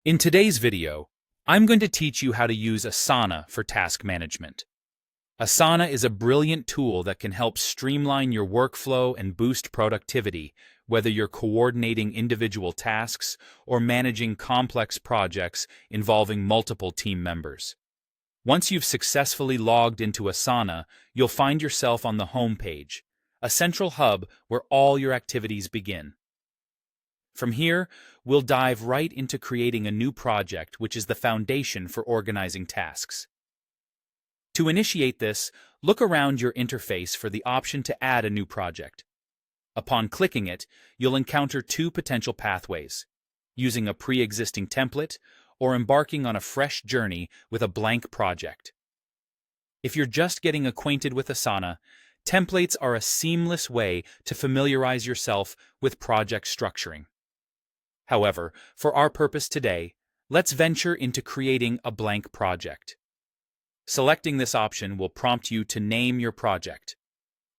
In today's video, I'm going to teach you how to use Asana for task management. Asana is a brilliant tool that can help streamline your workflow and boost productivity, whether you're coordinating individual tasks or managing complex projects involving multiple team members. Once you've successfully logged into Asana, you'll find yourself on the home page, a central hub where all your activities begin. From here, we'll dive right into creating a new project, which is the foundation for organizing tasks. To initiate this, look around your interface for the option to add a new project. Upon clicking it, you'll encounter two potential pathways: using a pre-existing template or embarking on a fresh journey with a blank project. If you're just getting acquainted with Asana, templates are a seamless way to familiarize yourself with project structuring. However, for our purpose today, let's venture into creating a blank project. Selecting this option will prompt you to name your project.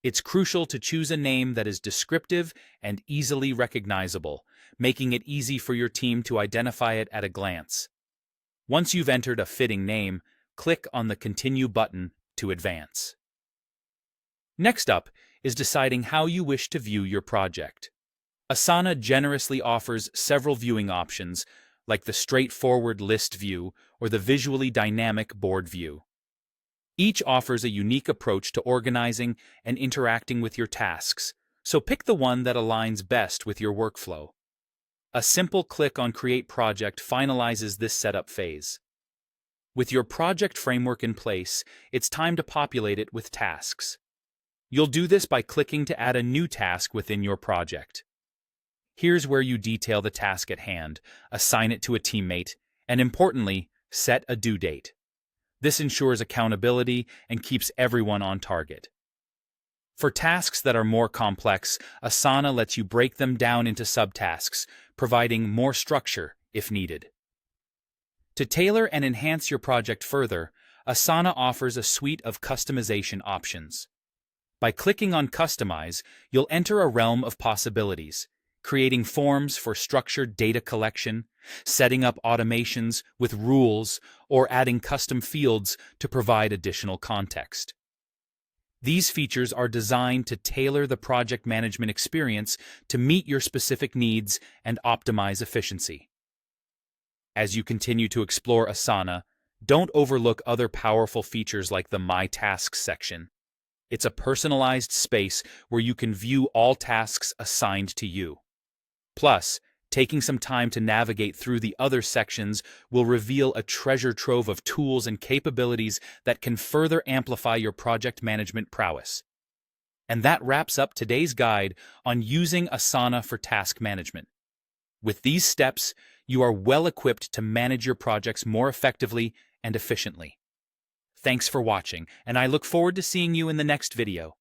It's crucial to choose a name that is descriptive and easily recognizable, making it easy for your team to identify it at a glance. Once you've entered a fitting name, click on the Continue button to advance. Next up is deciding how you wish to view your project. Asana generously offers several viewing options, like the straightforward list view or the visually dynamic board view. Each offers a unique approach to organizing and interacting with your tasks, so pick the one that aligns best with your workflow. A simple click on Create Project finalizes this setup phase. With your project framework in place, it's time to populate it with tasks. You'll do this by clicking to add a new task within your project. Here's where you detail the task at hand, assign it to a teammate, and importantly, set a due date. This ensures accountability and keeps everyone on target. For tasks that are more complex, Asana lets you break them down into subtasks, providing more structure if needed. To tailor and enhance your project further, Asana offers a suite of customization options. By clicking on Customize, you'll enter a realm of possibilities, creating forms for structured data collection, setting up automations with rules, or adding custom fields to provide additional context. These features are designed to tailor the project management experience to meet your specific needs and optimize efficiency. As you continue to explore Asana, don't overlook other powerful features like the My Tasks section. It's a personalized space where you can view all tasks assigned to you. Plus, taking some time to navigate through the other sections will reveal a treasure trove of tools and capabilities that can further amplify your project management prowess. And that wraps up today's guide on using Asana for task management. With these steps, you are well equipped to manage your projects more effectively and efficiently. Thanks for watching, and I look forward to seeing you in the next video.